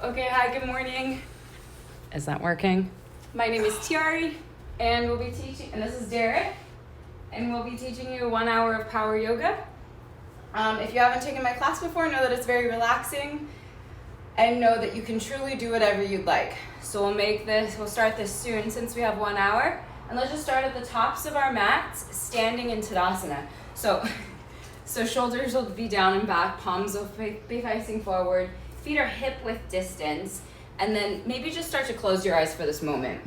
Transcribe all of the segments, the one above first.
Okay, hi, good morning. Is that working? My name is Tiari, and we'll be teaching, and this is Derek, and we'll be teaching you 1 hour of power yoga. If you haven't taken my class before, know that it's very relaxing, and know that you can truly do whatever you'd like. So we'll start this soon since we have 1 hour, and let's just start at the tops of our mats, standing in Tadasana. So shoulders will be down and back, palms will be facing forward, feet are hip width distance, and then maybe just start to close your eyes for this moment.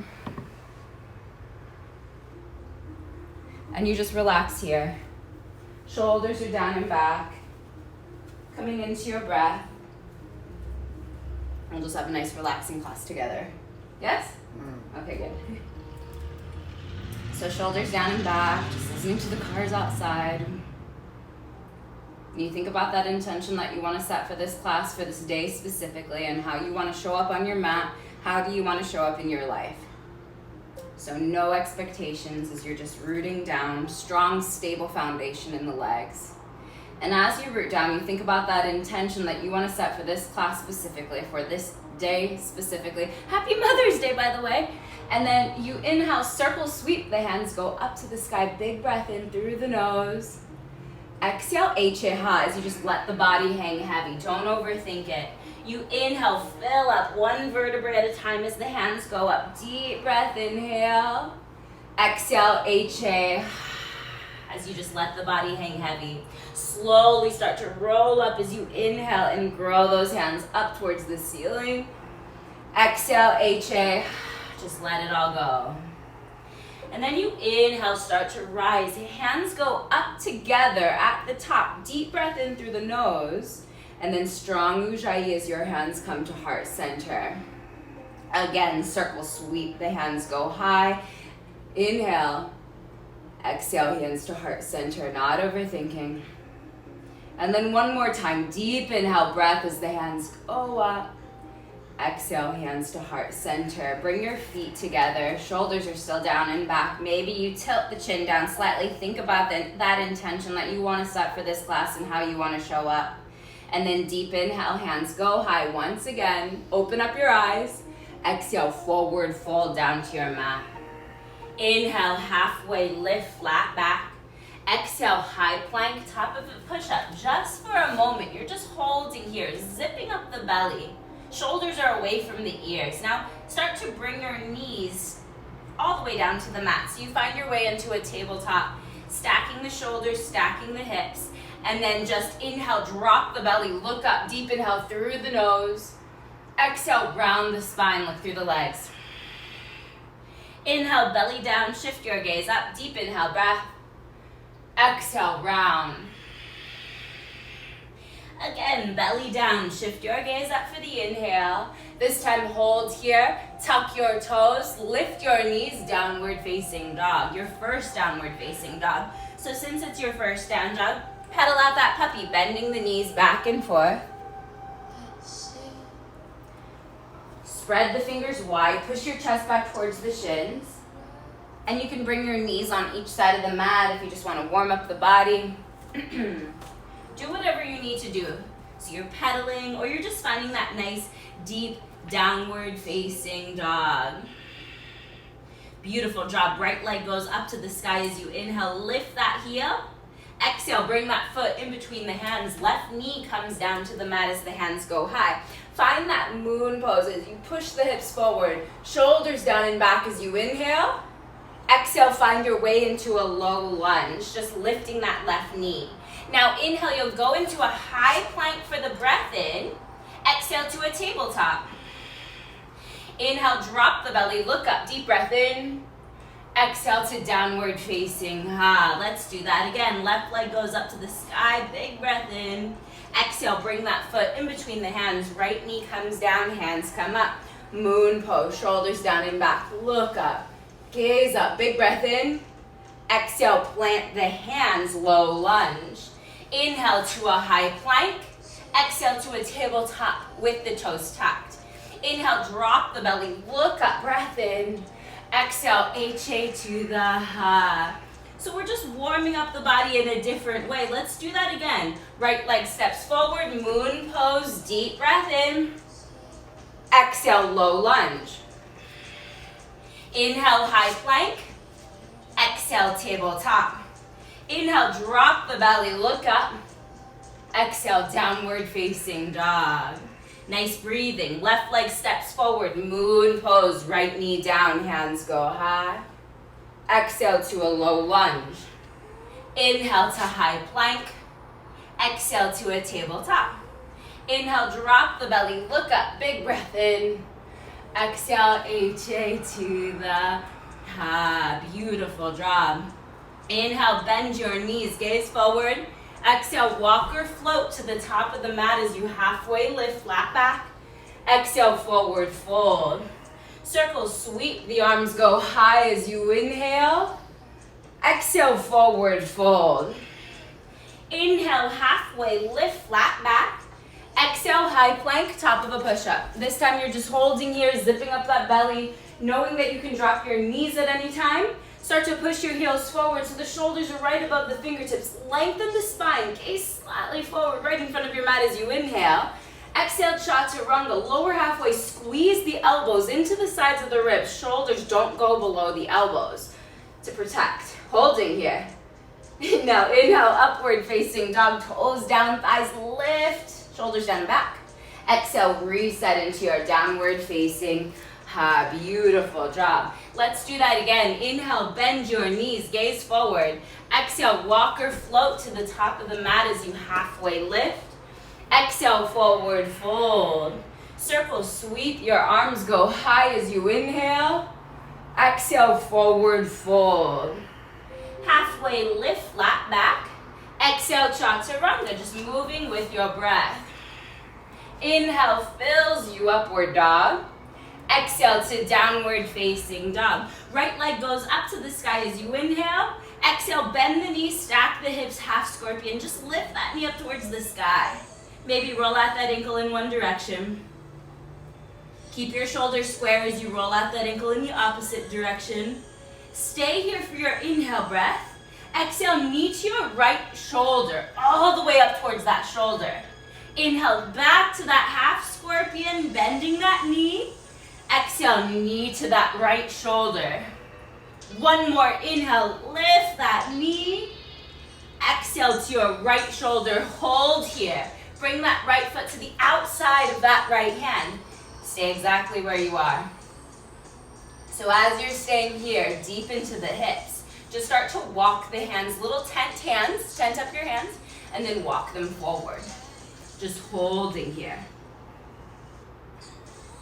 And you just relax here. Shoulders are down and back, coming into your breath. We'll just have a nice relaxing class together. Yes? Okay, good. So shoulders down and back, just listening to the cars outside. You think about that intention that you want to set for this class, for this day specifically, and how you want to show up on your mat. How do you want to show up in your life? So no expectations as you're just rooting down, strong, stable foundation in the legs. And as you root down, you think about that intention that you want to set for this class specifically, for this day specifically. Happy Mother's Day, by the way. And then you inhale, circle, sweep the hands, go up to the sky. Big breath in through the nose. Exhale, H-A-Ha, as you just let the body hang heavy. Don't overthink it. You inhale, fill up one vertebrae at a time as the hands go up. Deep breath, inhale. Exhale, H-A, as you just let the body hang heavy. Slowly start to roll up as you inhale and grow those hands up towards the ceiling. Exhale, H-A, just let it all go. And then you inhale, start to rise. Hands go up together at the top. Deep breath in through the nose. And then strong Ujjayi as your hands come to heart center. Again, circle sweep. The hands go high. Inhale. Exhale, hands to heart center. Not overthinking. And then one more time. Deep inhale, breath as the hands go up. Exhale, hands to heart center. Bring your feet together. Shoulders are still down and back. Maybe you tilt the chin down slightly. Think about that intention that you want to set for this class and how you want to show up. And then deep inhale, hands go high once again. Open up your eyes. Exhale, forward fold down to your mat. Inhale, halfway lift, flat back. Exhale, high plank, top of a push-up. Just for a moment, you're just holding here, zipping up the belly. Shoulders are away from the ears. Now start to bring your knees all the way down to the mat. So you find your way into a tabletop, stacking the shoulders, stacking the hips, and then just inhale, drop the belly, look up, deep inhale through the nose. Exhale, round the spine, look through the legs. Inhale, belly down, shift your gaze up, deep inhale, breath. Exhale, round. Again, belly down, shift your gaze up for the inhale. This time hold here, tuck your toes, lift your knees, downward facing dog. Your first downward facing dog. So since it's your first down dog, pedal out that puppy, bending the knees back and forth. Spread the fingers wide, push your chest back towards the shins. And you can bring your knees on each side of the mat if you just want to warm up the body. Do whatever you need to do. So you're pedaling or you're just finding that nice deep downward facing dog. Beautiful job. Right leg goes up to the sky as you inhale. Lift that heel. Exhale, bring that foot in between the hands. Left knee comes down to the mat as the hands go high. Find that moon pose as you push the hips forward. Shoulders down and back as you inhale. Exhale, find your way into a low lunge. Just lifting that left knee. Now inhale, you'll go into a high plank for the breath in. Exhale to a tabletop. Inhale, drop the belly, look up, deep breath in. Exhale to downward facing. Let's do that again. Left leg goes up to the sky, big breath in. Exhale, bring that foot in between the hands. Right knee comes down, hands come up. Moon pose, shoulders down and back. Look up, gaze up, big breath in. Exhale, plant the hands, low lunge. Inhale to a high plank. Exhale to a tabletop with the toes tucked. Inhale, drop the belly, look up, breath in. Exhale, HA to the ha. So we're just warming up the body in a different way. Let's do that again. Right leg steps forward, moon pose, deep breath in. Exhale, low lunge. Inhale, high plank. Exhale, tabletop. Inhale, drop the belly, look up. Exhale, downward facing dog. Nice breathing. Left leg steps forward, moon pose, right knee down, hands go high. Exhale to a low lunge. Inhale to high plank. Exhale to a tabletop. Inhale, drop the belly, look up, big breath in. Exhale, HA to the high. Beautiful job. Inhale, bend your knees, gaze forward. Exhale, walk or float to the top of the mat as you halfway lift, flat back. Exhale, forward fold. Circle, sweep, the arms go high as you inhale. Exhale, forward fold. Inhale, halfway lift, flat back. Exhale, high plank, top of a push-up. This time you're just holding here, zipping up that belly, knowing that you can drop your knees at any time. Start to push your heels forward so the shoulders are right above the fingertips. Lengthen the spine, gaze slightly forward right in front of your mat as you inhale. Exhale, chaturanga, lower halfway, squeeze the elbows into the sides of the ribs. Shoulders don't go below the elbows to protect. Holding here. Now inhale, upward facing dog, toes down, thighs lift, shoulders down and back. Exhale, reset into your downward facing beautiful job. Let's do that again. Inhale, bend your knees, gaze forward. Exhale, walk or float to the top of the mat as you halfway lift. Exhale, forward fold. Circle, sweep, your arms go high as you inhale. Exhale, forward fold. Halfway lift, flat back. Exhale, chaturanga, just moving with your breath. Inhale, fills you upward dog. Exhale to downward facing dog. Right leg goes up to the sky as you inhale. Exhale, bend the knees, stack the hips, half scorpion. Just lift that knee up towards the sky. Maybe roll out that ankle in one direction. Keep your shoulders square as you roll out that ankle in the opposite direction. Stay here for your inhale breath. Exhale, knee to your right shoulder, all the way up towards that shoulder. Inhale, back to that half scorpion, bending that knee. Exhale, knee to that right shoulder. One more inhale, lift that knee. Exhale to your right shoulder, hold here. Bring that right foot to the outside of that right hand. Stay exactly where you are. So as you're staying here, deep into the hips, just start to walk the hands, little tent up your hands, and then walk them forward. Just holding here.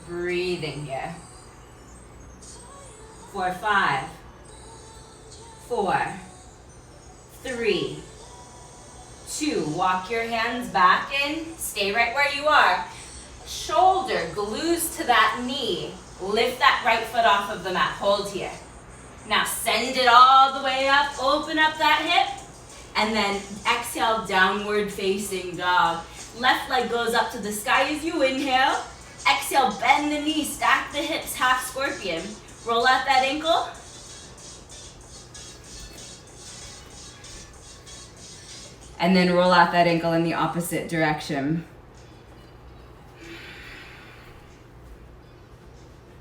Breathing here. 4, 5, 4, 3, 2. Walk your hands back in. Stay right where you are. Shoulder glues to that knee. Lift that right foot off of the mat. Hold here. Now send it all the way up. Open up that hip. And then exhale, downward facing dog. Left leg goes up to the sky as you inhale. Exhale, bend the knee, stack the hips, half scorpion. Roll out that ankle. And then roll out that ankle in the opposite direction.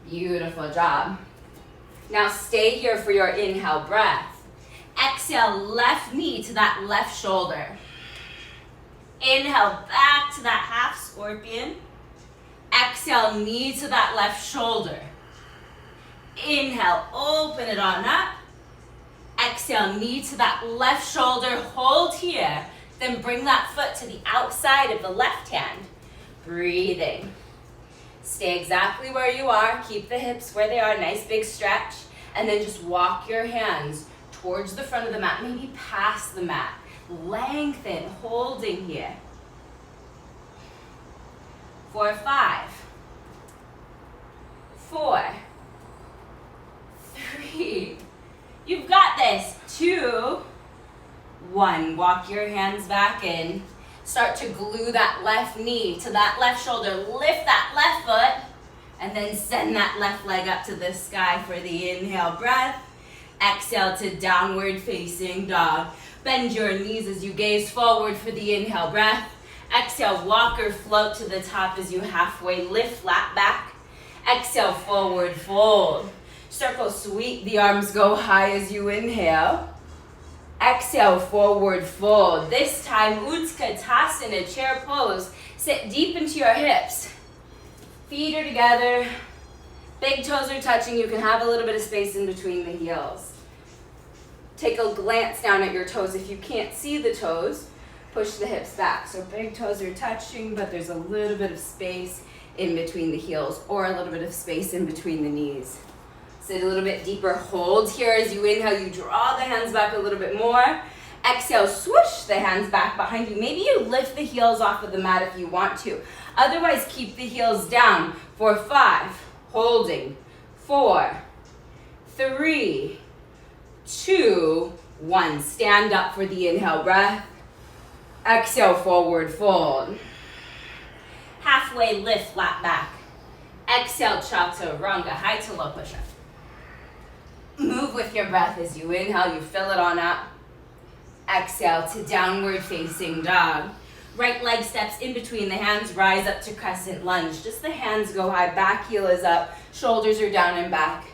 Beautiful job. Now stay here for your inhale breath. Exhale, left knee to that left shoulder. Inhale, back to that half scorpion. Exhale, knee to that left shoulder. Inhale, open it on up. Exhale, knee to that left shoulder. Hold here. Then bring that foot to the outside of the left hand. Breathing. Stay exactly where you are. Keep the hips where they are. Nice big stretch. And then just walk your hands towards the front of the mat. Maybe past the mat. Lengthen, holding here. 4, 5, 4, 3. You've got this. 2, 1. Walk your hands back in. Start to glue that left knee to that left shoulder. Lift that left foot. And then send that left leg up to the sky for the inhale breath. Exhale to downward facing dog. Bend your knees as you gaze forward for the inhale breath. Exhale, walk or float to the top as you halfway lift, flat back. Exhale, forward fold. Circle, sweep the arms, go high as you inhale. Exhale, forward fold. This time, Tadasana, chair pose. Sit deep into your hips. Feet are together. Big toes are touching. You can have a little bit of space in between the heels. Take a glance down at your toes. If you can't see the toes, push the hips back. So big toes are touching, but there's a little bit of space in between the heels or a little bit of space in between the knees. Sit a little bit deeper. Hold here as you inhale. You draw the hands back a little bit more. Exhale, swoosh the hands back behind you. Maybe you lift the heels off of the mat if you want to. Otherwise, keep the heels down for 5. Holding. 4, 3, 2, 1. Stand up for the inhale breath. Exhale, forward fold. Halfway lift, flat back. Exhale, chaturanga, high to low push-up. Move with your breath as you inhale, you fill it on up. Exhale to downward facing dog. Right leg steps in between the hands, rise up to crescent lunge. Just the hands go high, back heel is up, shoulders are down and back.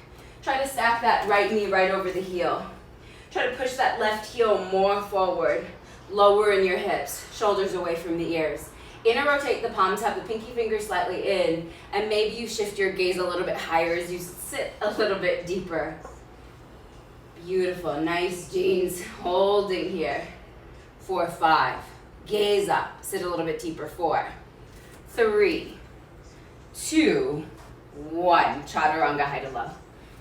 Try to stack that right knee right over the heel. Try to push that left heel more forward. Lower in your hips, shoulders away from the ears. Inner rotate the palms, have the pinky finger slightly in, and maybe you shift your gaze a little bit higher as you sit a little bit deeper. Beautiful, nice jeans, holding here. 4, 5, gaze up, sit a little bit deeper. 4, 3, 2, 1, chaturanga, high to low.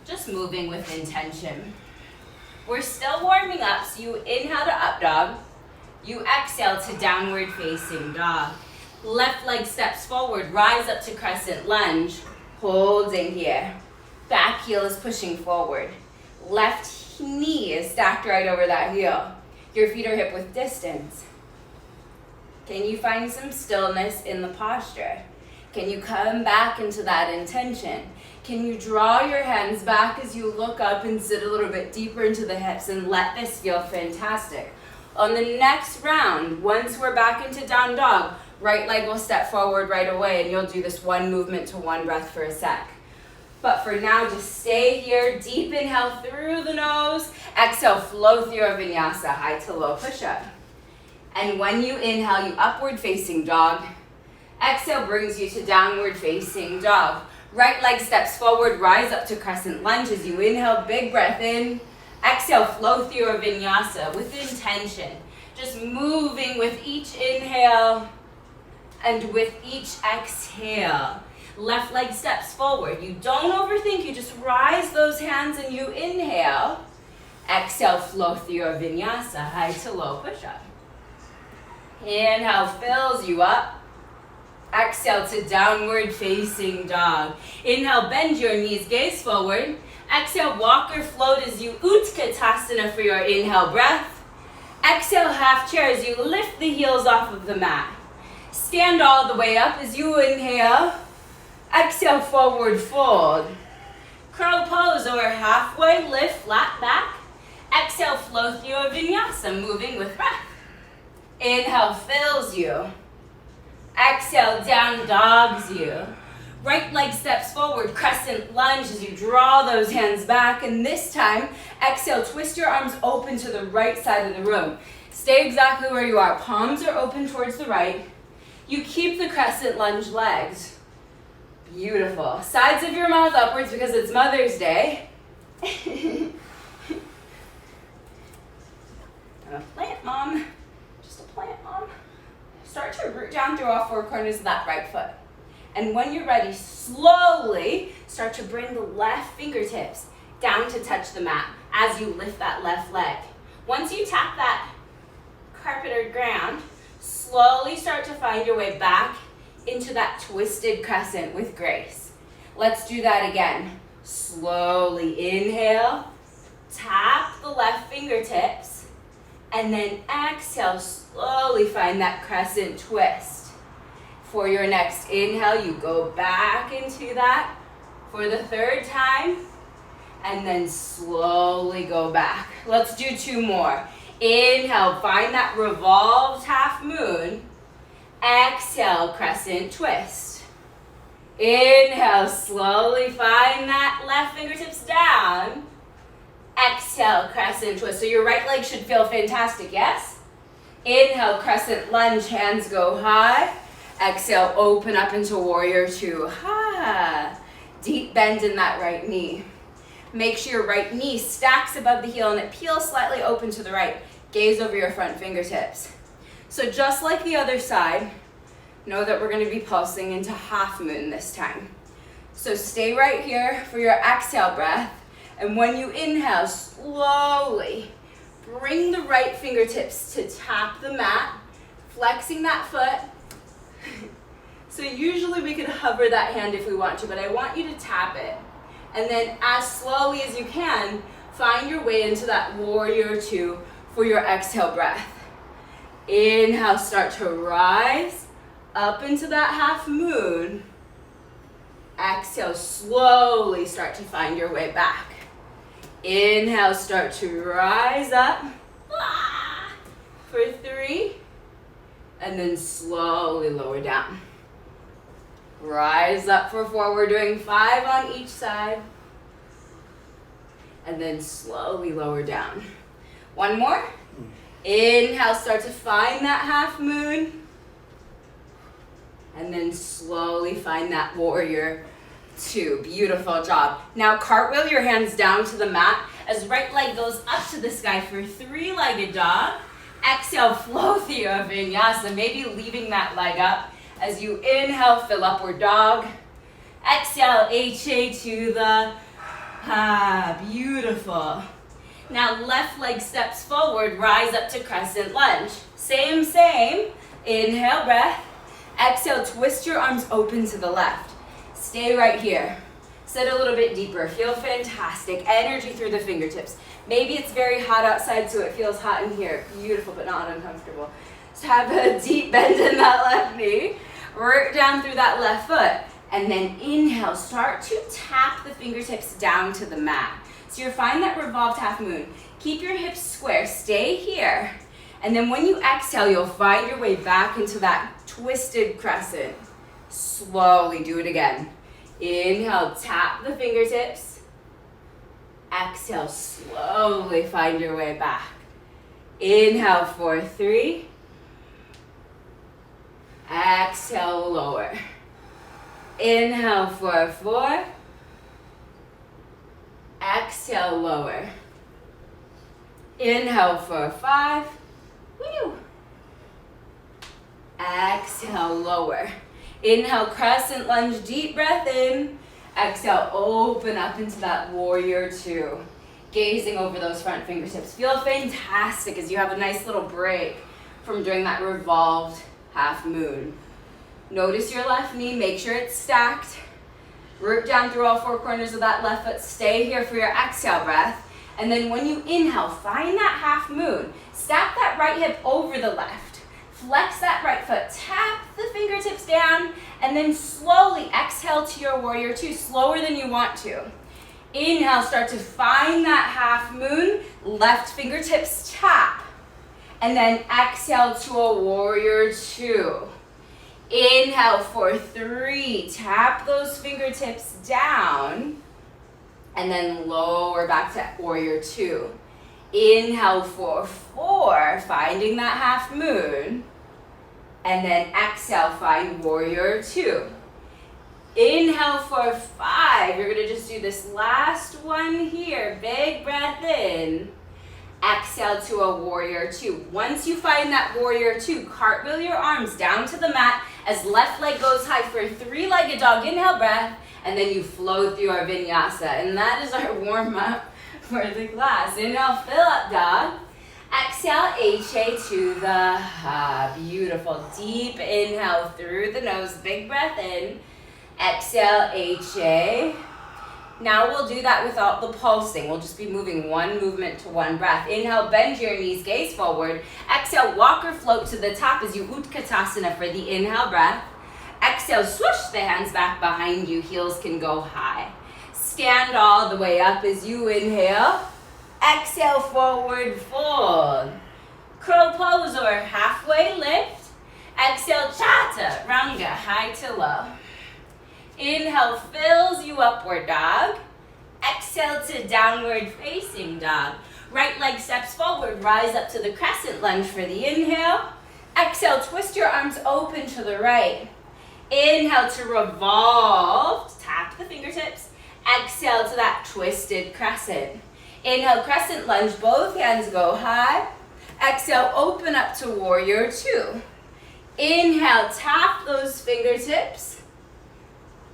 Just moving with intention. We're still warming up, so you inhale to up dog. You exhale to downward facing dog. Left leg steps forward, rise up to crescent lunge. Holding here. Back heel is pushing forward. Left knee is stacked right over that heel. Your feet are hip width distance. Can you find some stillness in the posture? Can you come back into that intention? Can you draw your hands back as you look up and sit a little bit deeper into the hips and let this feel fantastic? On the next round, once we're back into down dog, right leg will step forward right away and you'll do this one movement to one breath for a sec. But for now, just stay here, deep inhale through the nose, exhale, flow through your vinyasa, high to low push-up. And when you inhale, you upward facing dog. Exhale brings you to downward facing dog. Right leg steps forward, rise up to crescent lunge as you inhale, big breath in. Exhale, flow through your vinyasa with intention. Just moving with each inhale and with each exhale. Left leg steps forward. You don't overthink, you just rise those hands and you inhale. Exhale, flow through your vinyasa, high to low push-up. Inhale fills you up. Exhale to downward facing dog. Inhale, bend your knees, gaze forward. Exhale, walk or float as you Tadasana for your inhale breath. Exhale, half chair as you lift the heels off of the mat. Stand all the way up as you inhale. Exhale, forward fold. Crow pose or halfway lift, flat back. Exhale, flow through your vinyasa, moving with breath. Inhale fills you. Exhale, down dogs you. Right leg steps forward, crescent lunge as you draw those hands back. And this time, exhale, twist your arms open to the right side of the room. Stay exactly where you are. Palms are open towards the right. You keep the crescent lunge legs. Beautiful. Sides of your mouth upwards because it's Mother's Day. I'm a plant mom. Just a plant mom. Start to root down through all 4 corners of that right foot. And when you're ready, slowly start to bring the left fingertips down to touch the mat as you lift that left leg. Once you tap that carpet or ground, slowly start to find your way back into that twisted crescent with grace. Let's do that again. Slowly inhale, tap the left fingertips, and then exhale, slowly find that crescent twist. For your next inhale, you go back into that for the 3rd time, and then slowly go back. Let's do 2 more. Inhale, find that revolved half moon. Exhale, crescent twist. Inhale, slowly find that left fingertips down. Exhale, crescent twist. So your right leg should feel fantastic, yes? Inhale, crescent lunge, hands go high. Exhale, open up into warrior two. Ha! Deep bend in that right knee. Make sure your right knee stacks above the heel and it peels slightly open to the right. Gaze over your front fingertips. So just like the other side, know that we're going to be pulsing into half moon this time. So stay right here for your exhale breath. And when you inhale, slowly bring the right fingertips to tap the mat, flexing that foot. So usually we could hover that hand if we want to, but I want you to tap it. And then as slowly as you can, find your way into that warrior two for your exhale breath. Inhale, start to rise up into that half moon. Exhale, slowly start to find your way back. Inhale, start to rise up for 3, and then slowly lower down. Rise up for 4. We're doing 5 on each side, and then slowly lower down. One more. Inhale, start to find that half moon, and then slowly find that warrior two. Beautiful job. Now cartwheel your hands down to the mat as right leg goes up to the sky for 3-legged dog. Exhale, flow through your vinyasa, maybe leaving that leg up. As you inhale, fill upward dog. Exhale, HA to the, beautiful. Now left leg steps forward, rise up to crescent lunge. Same. Inhale, breath. Exhale, twist your arms open to the left. Stay right here. Sit a little bit deeper. Feel fantastic. Energy through the fingertips. Maybe it's very hot outside, so it feels hot in here. Beautiful, but not uncomfortable. So have a deep bend in that left knee. Work down through that left foot. And then inhale, start to tap the fingertips down to the mat. So you'll find that revolved half moon. Keep your hips square, stay here. And then when you exhale, you'll find your way back into that twisted crescent. Slowly do it again. Inhale, tap the fingertips. Exhale, slowly find your way back. Inhale for 3. Exhale, lower. Inhale for 4. Exhale, lower. Inhale for 5. Woo. Exhale, lower. Inhale, crescent lunge, deep breath in. Exhale, open up into that warrior two. Gazing over those front fingertips. Feel fantastic as you have a nice little break from doing that revolved half moon. Notice your left knee, make sure it's stacked. Root down through all 4 corners of that left foot. Stay here for your exhale breath. And then when you inhale, find that half moon. Stack that right hip over the left. Flex that right foot. Tap the fingertips down. And then slowly exhale to your warrior two, slower than you want to. Inhale, start to find that half moon. Left fingertips tap. And then exhale to a warrior two. Inhale for 3, tap those fingertips down, and then lower back to warrior two. Inhale for 4, finding that half moon, and then exhale, find warrior two. Inhale for 5, you're gonna just do this last one here, big breath in. Exhale to a warrior two. Once you find that warrior two, cartwheel your arms down to the mat as left leg goes high for 3-legged dog. Inhale, breath, and then you flow through our vinyasa. And that is our warm-up for the class. Inhale, fill up dog. Exhale, HA to the beautiful. Deep inhale through the nose, big breath in. Exhale, HA. Now we'll do that without the pulsing. We'll just be moving one movement to one breath. Inhale, bend your knees, gaze forward. Exhale, walk or float to the top as you Utkatasana for the inhale breath. Exhale, swoosh the hands back behind you. Heels can go high. Stand all the way up as you inhale. Exhale, forward fold. Crow pose or halfway lift. Exhale, Chaturanga, high to low. Inhale, fills you upward dog. Exhale to downward facing dog. Right leg steps forward, rise up to the crescent lunge for the inhale. Exhale, twist your arms open to the right. Inhale to revolve, tap the fingertips. Exhale to that twisted crescent. Inhale, crescent lunge, both hands go high. Exhale, open up to warrior two. Inhale, tap those fingertips.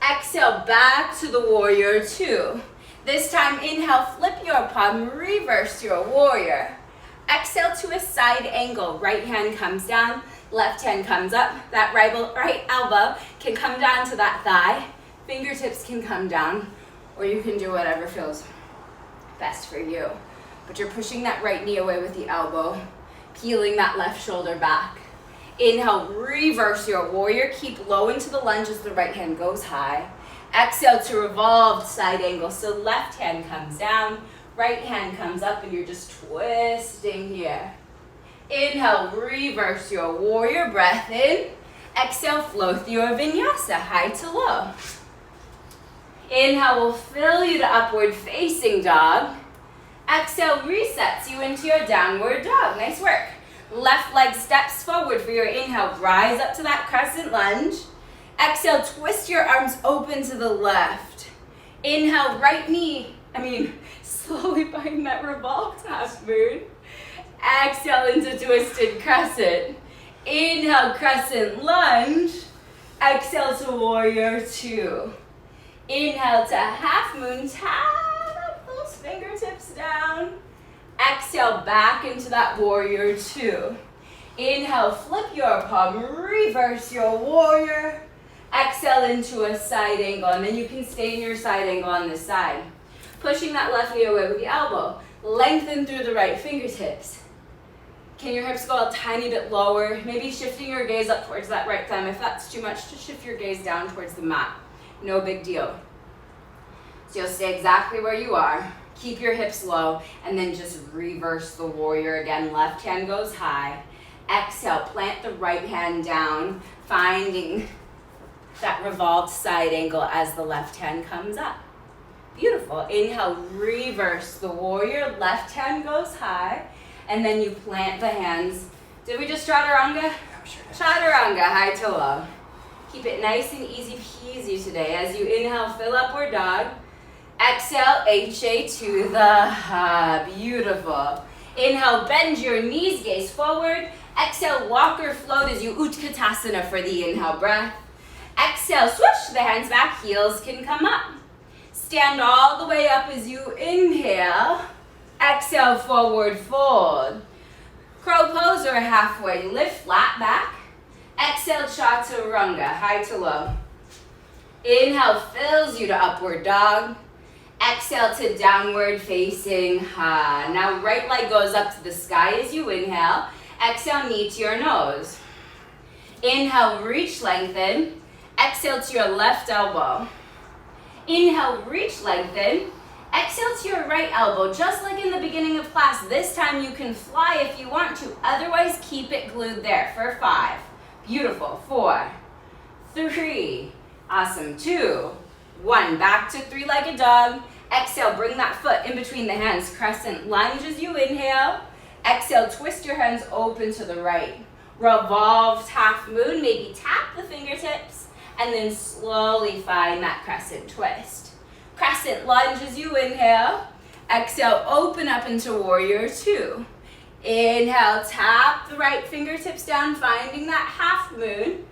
Exhale, back to the warrior two. This time, inhale, flip your palm, reverse your warrior. Exhale to a side angle. Right hand comes down, left hand comes up. That right elbow can come down to that thigh. Fingertips can come down, or you can do whatever feels best for you. But you're pushing that right knee away with the elbow, peeling that left shoulder back. Inhale, reverse your warrior. Keep low into the lunge as the right hand goes high. Exhale to revolved side angle. So left hand comes down, right hand comes up, and you're just twisting here. Inhale, reverse your warrior. Breath in. Exhale, flow through your vinyasa, high to low. Inhale will fill you to upward facing dog. Exhale resets you into your downward dog. Nice work. Left leg steps forward for your inhale. Rise up to that crescent lunge. Exhale, twist your arms open to the left. Inhale, right knee. Slowly find that revolved half moon. Exhale into twisted crescent. Inhale, crescent lunge. Exhale to warrior two. Inhale to half moon. Tap those fingertips down. Exhale, back into that warrior two. Inhale, flip your palm, reverse your warrior. Exhale into a side angle, and then you can stay in your side angle on this side. Pushing that left knee away with the elbow. Lengthen through the right fingertips. Can your hips go a tiny bit lower? Maybe shifting your gaze up towards that right thumb. If that's too much, just shift your gaze down towards the mat. No big deal. So you'll stay exactly where you are. Keep your hips low, and then just reverse the warrior again. Left hand goes high. Exhale, plant the right hand down, finding that revolved side angle as the left hand comes up. Beautiful. Inhale, reverse the warrior. Left hand goes high, and then you plant the hands. Did we just chaturanga? Chaturanga, high to low. Keep it nice and easy peasy today. As you inhale, fill upward dog. Exhale, HA to the beautiful. Inhale, bend your knees, gaze forward. Exhale, walker float as you Utkatasana for the inhale breath. Exhale, switch the hands back, heels can come up. Stand all the way up as you inhale. Exhale, forward fold. Crow pose or halfway lift, flat back. Exhale, chaturanga, high to low. Inhale, fills you to upward dog. Exhale to downward facing ha. Now right leg goes up to the sky as you inhale. Exhale, knee to your nose. Inhale, reach, lengthen. Exhale to your left elbow. Inhale, reach, lengthen. Exhale to your right elbow, just like in the beginning of class. This time you can fly if you want to. Otherwise, keep it glued there for 5. Beautiful. 4, 3, awesome. 2, 1. Back to three-legged dog. Exhale, bring that foot in between the hands. Crescent lunge as you inhale. Exhale, twist your hands open to the right. Revolved half moon, maybe tap the fingertips, and then slowly find that crescent twist. Crescent lunge as you inhale. Exhale, open up into warrior two. Inhale, tap the right fingertips down, finding that half moon.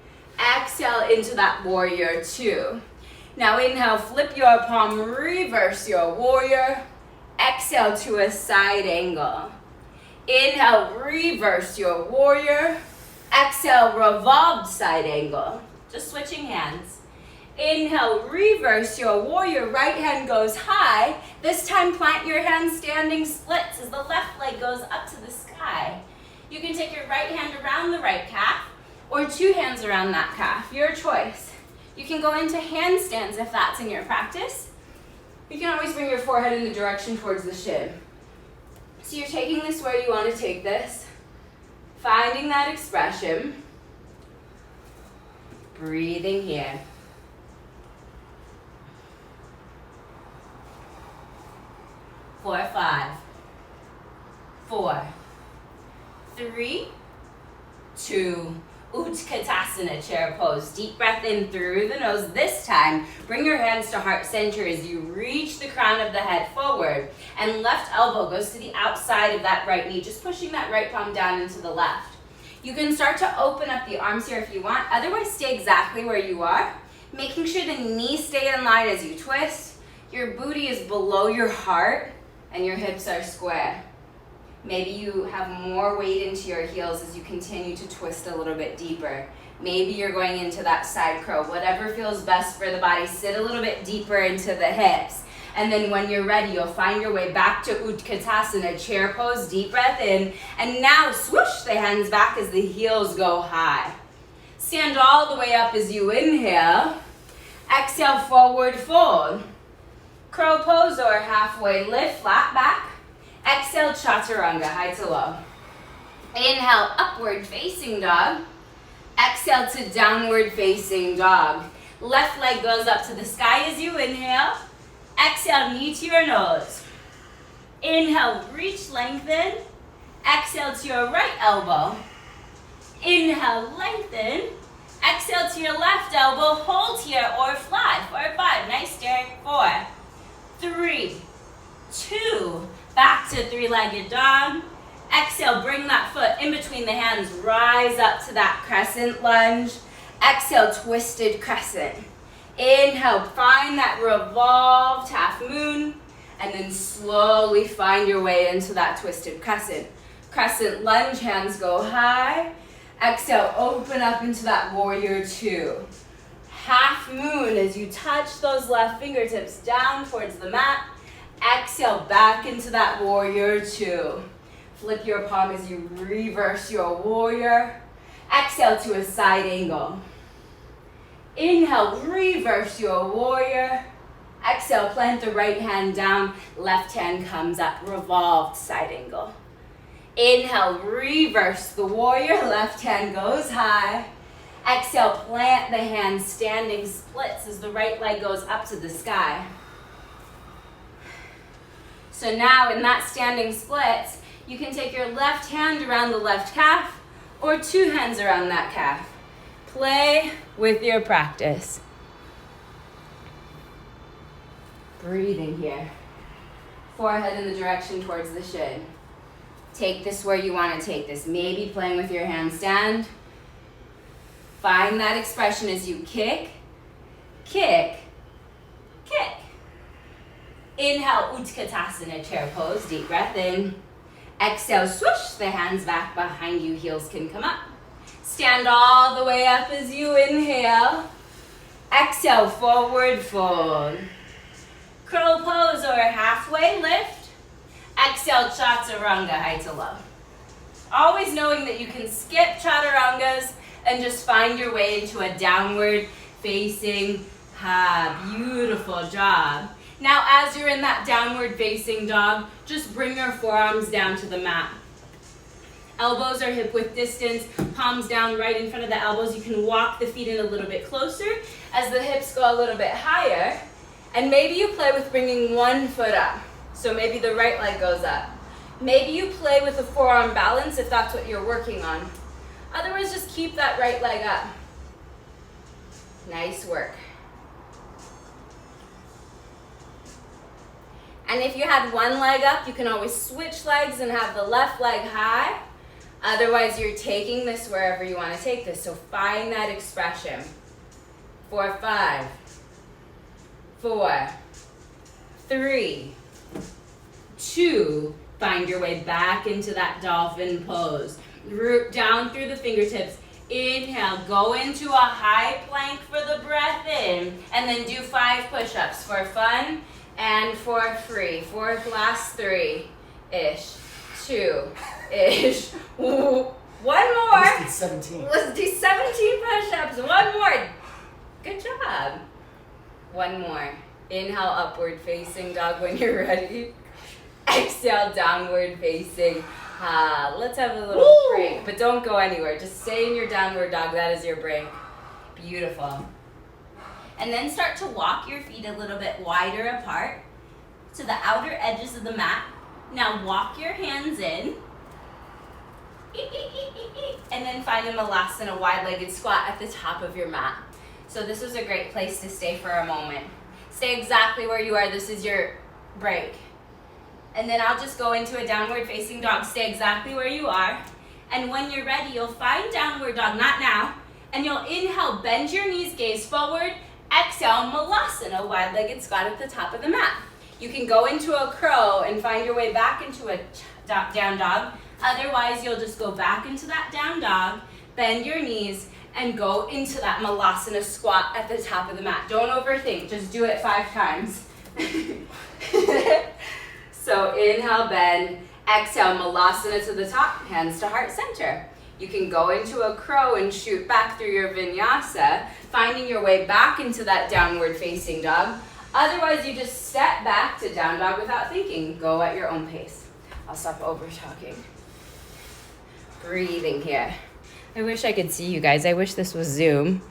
Exhale into that warrior two. Now inhale, flip your palm, reverse your warrior. Exhale to a side angle. Inhale, reverse your warrior. Exhale, revolved side angle. Just switching hands. Inhale, reverse your warrior. Right hand goes high. This time plant your hands standing splits as the left leg goes up to the sky. You can take your right hand around the right calf or 2 hands around that calf. Your choice. You can go into handstands if that's in your practice. You can always bring your forehead in the direction towards the shin. So you're taking this where you want to take this. Finding that expression. Breathing here. for 5, 4, 3, 2, Utkatasana, chair pose. Deep breath in through the nose. This time, bring your hands to heart center as you reach the crown of the head forward. And left elbow goes to the outside of that right knee, just pushing that right palm down into the left. You can start to open up the arms here if you want. Otherwise, stay exactly where you are, making sure the knees stay in line as you twist. Your booty is below your heart, and your hips are square. Maybe you have more weight into your heels as you continue to twist a little bit deeper. Maybe you're going into that side crow. Whatever feels best for the body, sit a little bit deeper into the hips. And then when you're ready, you'll find your way back to Utkatasana, chair pose, deep breath in. And now swoosh the hands back as the heels go high. Stand all the way up as you inhale. Exhale, forward fold. Crow pose or halfway lift, flat back. Exhale, chaturanga, high to low. Inhale, upward facing dog. Exhale to downward facing dog. Left leg goes up to the sky as you inhale. Exhale, knee to your nose. Inhale, reach, lengthen. Exhale to your right elbow. Inhale, lengthen. Exhale to your left elbow, hold here or fly for 5. Nice, Derek. 4, 3, 2, back to three-legged dog. Exhale, bring that foot in between the hands, rise up to that crescent lunge. Exhale, twisted crescent. Inhale, find that revolved half moon, and then slowly find your way into that twisted crescent. Crescent lunge, hands go high. Exhale, open up into that warrior 2. Half moon as you touch those left fingertips down towards the mat. Exhale, back into that warrior 2. Flip your palm as you reverse your warrior. Exhale to a side angle. Inhale, reverse your warrior. Exhale, plant the right hand down. Left hand comes up, revolved side angle. Inhale, reverse the warrior. Left hand goes high. Exhale, plant the hand, standing splits as the right leg goes up to the sky. So now in that standing splits, you can take your left hand around the left calf or 2 hands around that calf. Play with your practice. Breathing here. Forehead in the direction towards the shin. Take this where you want to take this. Maybe playing with your handstand. Find that expression as you kick, kick, kick. Inhale, Utkatasana, chair pose, deep breath in. Exhale, swoosh the hands back behind you, heels can come up. Stand all the way up as you inhale. Exhale, forward fold. Crow pose or halfway lift. Exhale, chaturanga, high to low. Always knowing that you can skip chaturangas and just find your way into a downward facing, beautiful job. Now as you're in that downward facing dog, just bring your forearms down to the mat. Elbows are hip width distance, palms down right in front of the elbows. You can walk the feet in a little bit closer as the hips go a little bit higher. And maybe you play with bringing one foot up. So maybe the right leg goes up. Maybe you play with a forearm balance if that's what you're working on. Otherwise, just keep that right leg up. Nice work. And if you had one leg up, you can always switch legs and have the left leg high. Otherwise, you're taking this wherever you want to take this. So find that expression. 4, 5, 4, 3, 2. Find your way back into that dolphin pose. Root down through the fingertips. Inhale, go into a high plank for the breath in. And then do 5 push-ups for fun and for free. For last 3-ish. 2-ish. One more. Let's do 17. Let's do 17 push-ups. One more. Good job. One more. Inhale, upward facing dog when you're ready. Exhale, downward facing. Let's have a little break, but don't go anywhere. Just stay in your downward dog. That is your break. Beautiful. And then start to walk your feet a little bit wider apart. to the outer edges of the mat. Now walk your hands in. And then find a malasana, wide-legged squat at the top of your mat. So this is a great place to stay for a moment. Stay exactly where you are. This is your break. And then I'll just go into a downward facing dog. Stay exactly where you are. And when you're ready, you'll find downward dog, not now. And you'll inhale, bend your knees, gaze forward. Exhale, malasana, wide-legged squat at the top of the mat. You can go into a crow and find your way back into a down dog. Otherwise, you'll just go back into that down dog, bend your knees, and go into that malasana squat at the top of the mat. Don't overthink, just do it 5 times. So inhale, bend, exhale, malasana to the top, hands to heart center. You can go into a crow and shoot back through your vinyasa, finding your way back into that downward facing dog. Otherwise, you just step back to down dog without thinking. Go at your own pace. I'll stop over talking. Breathing here. I wish I could see you guys. I wish this was Zoom.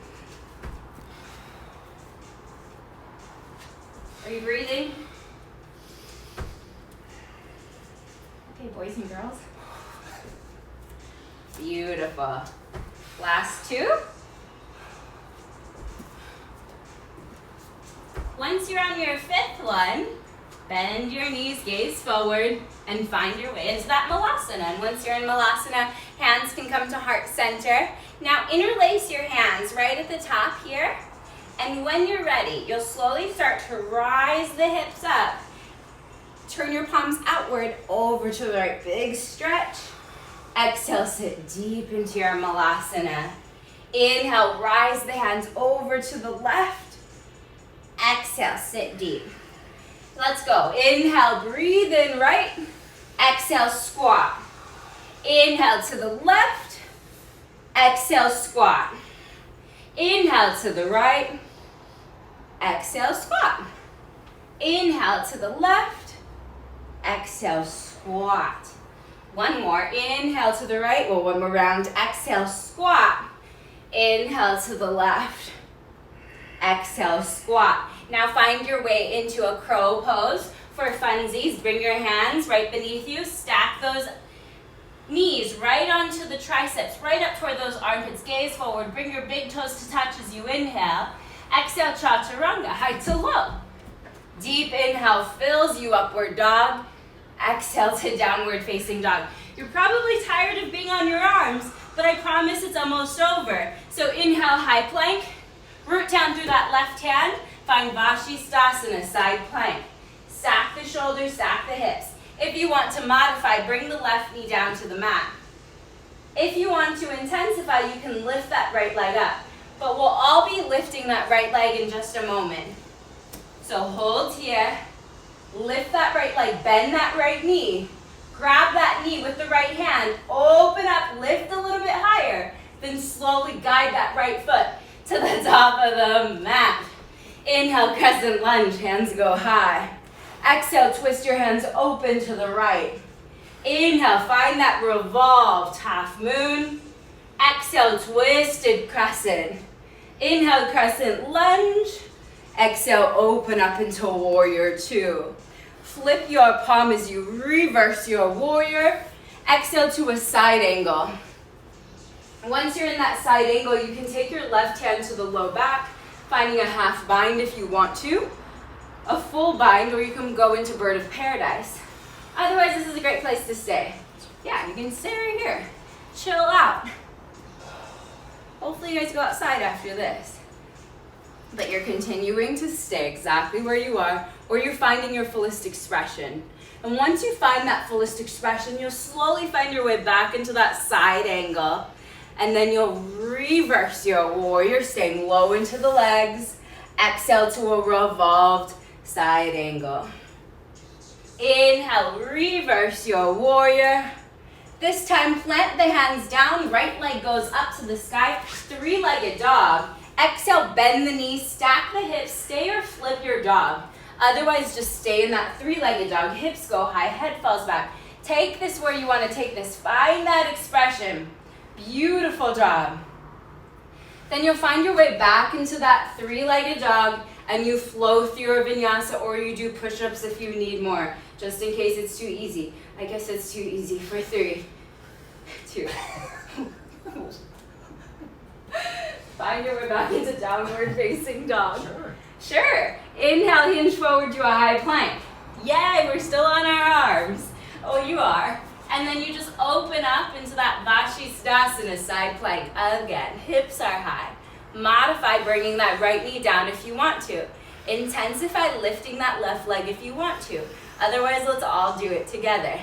Are you breathing? Okay, boys and girls. Beautiful. Last 2. Once you're on your 5th one, bend your knees, gaze forward, and find your way into that malasana. And once you're in malasana, hands can come to heart center. Now interlace your hands right at the top here. And when you're ready, you'll slowly start to rise the hips up. Turn your palms outward over to the right. Big stretch. Exhale, sit deep into your malasana. Inhale, rise the hands over to the left. Exhale, sit deep. Let's go. Inhale, breathe in right. Exhale, squat. Inhale to the left. Exhale, squat. Inhale to the right. Exhale, squat. Inhale to the left. Exhale, squat. One more. Inhale to the right. Well, one more round. Exhale, squat. Inhale to the left. Exhale, squat. Now find your way into a crow pose. For funsies, bring your hands right beneath you. Stack those knees right onto the triceps, right up toward those armpits. Gaze forward. Bring your big toes to touch as you inhale. Exhale, chaturanga, high to low. Deep inhale fills you upward dog. Exhale to downward facing dog. You're probably tired of being on your arms, but I promise it's almost over. So inhale, high plank. Root down through that left hand. Find Vashisthasana, side plank. Stack the shoulders, stack the hips. If you want to modify, bring the left knee down to the mat. If you want to intensify, you can lift that right leg up. But we'll all be lifting that right leg in just a moment. So hold here. Lift that right leg, bend that right knee. Grab that knee with the right hand. Open up, lift a little bit higher. Then slowly guide that right foot to the top of the mat. Inhale, crescent lunge, hands go high. Exhale, twist your hands open to the right. Inhale, find that revolved half moon. Exhale, twisted crescent. Inhale, crescent lunge. Exhale, open up into warrior 2. Flip your palm as you reverse your warrior. Exhale to a side angle. Once you're in that side angle, you can take your left hand to the low back, finding a half bind if you want to, a full bind, or you can go into bird of paradise. Otherwise, this is a great place to stay. Yeah, you can stay right here. Chill out. Hopefully you guys go outside after this. But you're continuing to stay exactly where you are, or you're finding your fullest expression. And once you find that fullest expression, you'll slowly find your way back into that side angle. And then you'll reverse your warrior, staying low into the legs. Exhale to a revolved side angle. Inhale, reverse your warrior. This time, plant the hands down. Right leg goes up to the sky. 3-legged dog. Exhale, bend the knees, stack the hips, stay or flip your dog. Otherwise, just stay in that 3-legged dog. Hips go high, head falls back. Take this where you want to take this. Find that expression. Beautiful job. Then you'll find your way back into that 3-legged dog and you flow through your vinyasa, or you do push-ups if you need more, just in case it's too easy. I guess it's too easy for 3, 2. Find your way back into downward facing dog. Sure. Inhale, hinge forward to a high plank. Yay, we're still on our arms. Oh, you are. And then you just open up into that Tadasana side plank again. Hips are high. Modify bringing that right knee down if you want to. Intensify lifting that left leg if you want to. Otherwise, let's all do it together.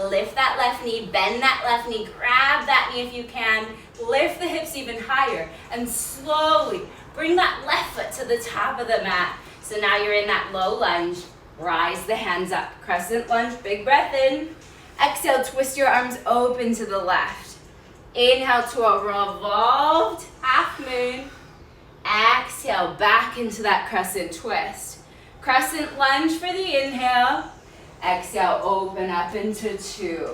Lift that left knee, bend that left knee, grab that knee if you can. Lift the hips even higher and slowly bring that left foot to the top of the mat. So now you're in that low lunge. Rise the hands up. Crescent lunge, big breath in. Exhale, twist your arms open to the left. Inhale to a revolved half moon. Exhale, back into that crescent twist. Crescent lunge for the inhale. Exhale, open up into 2.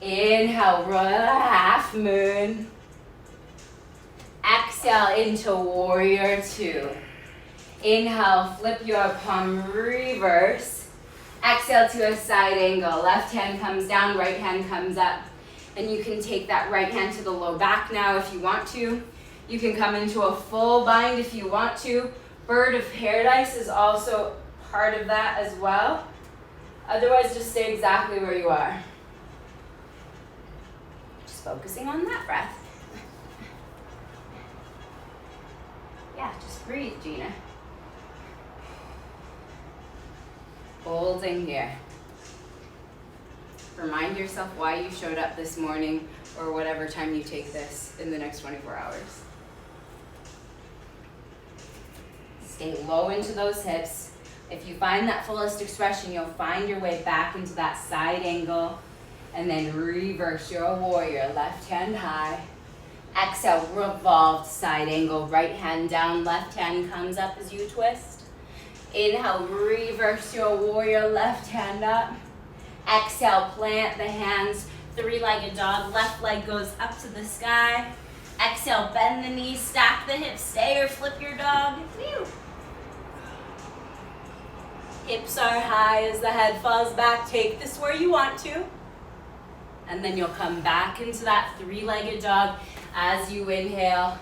Inhale, half moon. Exhale into warrior 2. Inhale, flip your palm, reverse. Exhale to a side angle. Left hand comes down, right hand comes up. And you can take that right hand to the low back now if you want to. You can come into a full bind if you want to. Bird of paradise is also part of that as well. Otherwise, just stay exactly where you are. Just focusing on that breath. Yeah, just breathe, Gina. Holding here. Remind yourself why you showed up this morning or whatever time you take this in the next 24 hours. Stay low into those hips. If you find that fullest expression, you'll find your way back into that side angle, and then reverse your warrior, left hand high. Exhale, revolved side angle, right hand down, left hand comes up as you twist. Inhale, reverse your warrior, left hand up. Exhale, plant the hands, 3-legged dog, left leg goes up to the sky. Exhale, bend the knees, stack the hips, stay or flip your dog. Whew. Hips are high as the head falls back. Take this where you want to. And then you'll come back into that 3-legged dog as you inhale.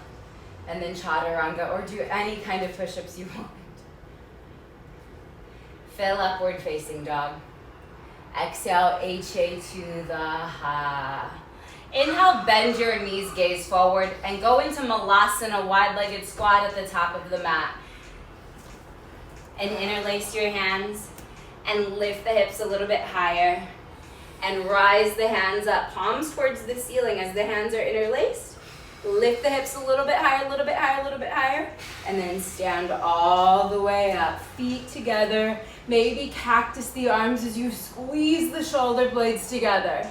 And then chaturanga, or do any kind of push-ups you want. Fill upward facing dog. Exhale, HA to the ha. Inhale, bend your knees, gaze forward, and go into malasana, wide-legged squat at the top of the mat. And interlace your hands and lift the hips a little bit higher and rise the hands up, palms towards the ceiling as the hands are interlaced. Lift the hips a little bit higher, a little bit higher, a little bit higher, and then stand all the way up, feet together. Maybe cactus the arms as you squeeze the shoulder blades together.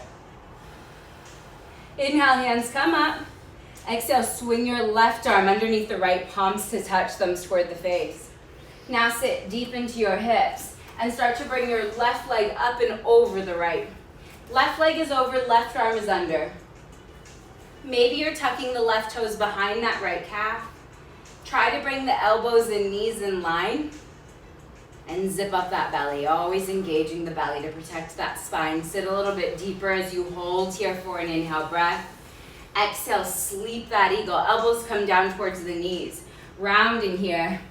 Inhale, hands come up. Exhale, swing your left arm underneath the right, palms to touch them toward the face. Now sit deep into your hips and start to bring your left leg up and over the right. Left leg is over, left arm is under. Maybe you're tucking the left toes behind that right calf. Try to bring the elbows and knees in line and zip up that belly, always engaging the belly to protect that spine. Sit a little bit deeper as you hold here for an inhale breath. Exhale, sleep that eagle. Elbows come down towards the knees. Rounding here.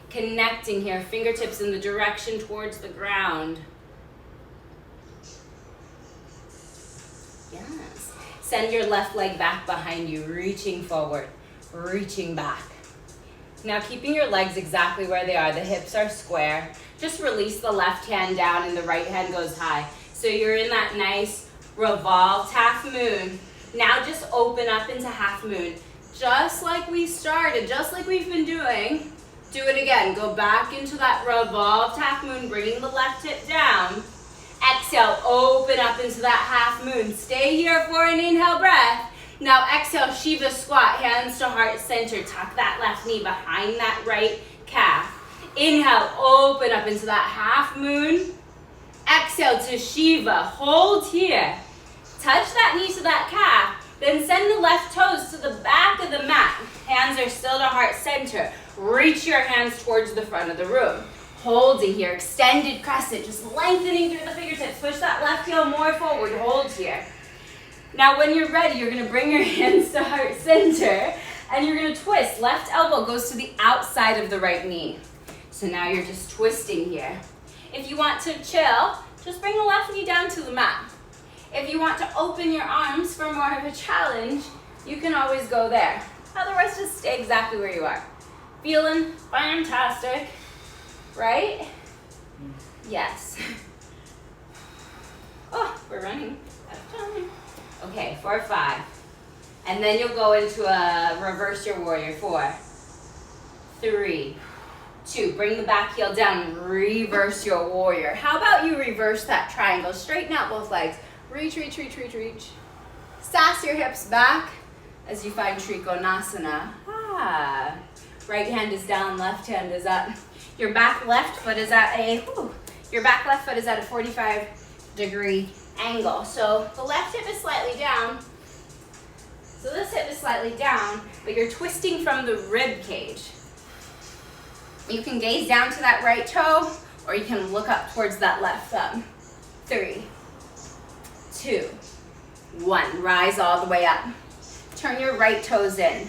Connecting here, fingertips in the direction towards the ground. Yes. Send your left leg back behind you, reaching forward, reaching back. Now keeping your legs exactly where they are, the hips are square. Just release the left hand down and the right hand goes high. So you're in that nice revolved half moon. Now just open up into half moon. Just like we started, just like we've been doing. Do it again. Go back into that revolved half moon, bringing the left hip down. Exhale, open up into that half moon. Stay here for an inhale breath. Now exhale, Shiva squat, hands to heart center. Tuck that left knee behind that right calf. Inhale, open up into that half moon. Exhale to Shiva, hold here. Touch that knee to that calf. Then send the left toes to the back of the mat. Hands are still to heart center. Reach your hands towards the front of the room. Holding here, extended crescent, just lengthening through the fingertips. Push that left heel more forward, hold here. Now when you're ready, you're gonna bring your hands to heart center and you're gonna twist. Left elbow goes to the outside of the right knee. So now you're just twisting here. If you want to chill, just bring the left knee down to the mat. If you want to open your arms for more of a challenge, you can always go there. Otherwise, just stay exactly where you are. Feeling fantastic, right? Yes. Oh, we're running out of time. Okay, 4, 5. And then you'll go into a reverse your warrior. 4, 3, 2. Bring the back heel down, reverse your warrior. How about you reverse that triangle? Straighten out both legs. Reach, reach, reach, reach, reach. Sass your hips back as you find Trikonasana. Right hand is down, left hand is up. Your back left foot is at a 45-degree angle. So the left hip is slightly down. So this hip is slightly down, but you're twisting from the rib cage. You can gaze down to that right toe, or you can look up towards that left thumb. 3, 2, 1. Rise all the way up. Turn your right toes in.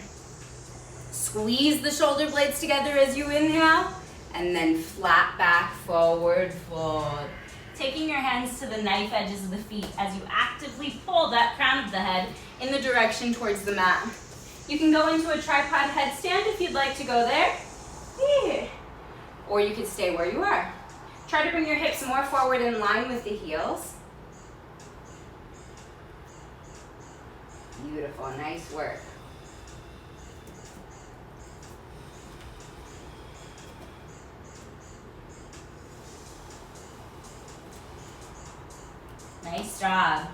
Squeeze the shoulder blades together as you inhale, and then flat back, forward fold. Taking your hands to the knife edges of the feet as you actively pull that crown of the head in the direction towards the mat. You can go into a tripod headstand if you'd like to go there. Yeah. Or you could stay where you are. Try to bring your hips more forward in line with the heels. Beautiful, nice work. Nice job.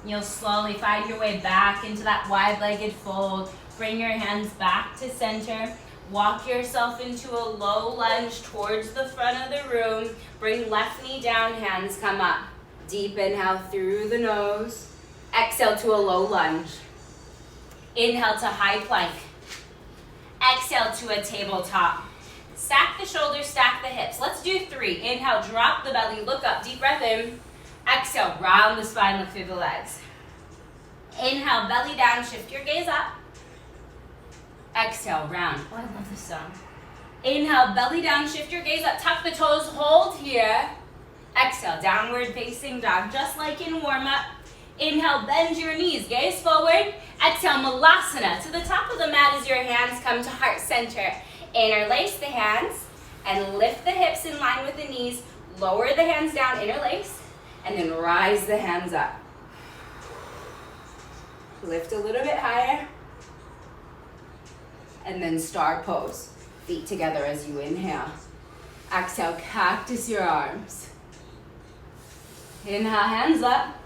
You'll slowly find your way back into that wide-legged fold. Bring your hands back to center. Walk yourself into a low lunge towards the front of the room. Bring left knee down, hands come up. Deep inhale through the nose. Exhale to a low lunge. Inhale to high plank. Exhale to a tabletop. Stack the shoulders, stack the hips. Let's do 3. Inhale, drop the belly, look up, deep breath in. Exhale, round the spine, look through the legs. Inhale, belly down, shift your gaze up. Exhale, round. Oh, I love this song. Inhale, belly down, shift your gaze up, tuck the toes, hold here. Exhale, downward facing dog, just like in warm-up. Inhale, bend your knees, gaze forward. Exhale, Malasana. To the top of the mat as your hands come to heart center. Interlace the hands and lift the hips in line with the knees. Lower the hands down, interlace. And then rise the hands up. Lift a little bit higher. And then star pose. Feet together as you inhale. Exhale, cactus your arms. Inhale, hands up.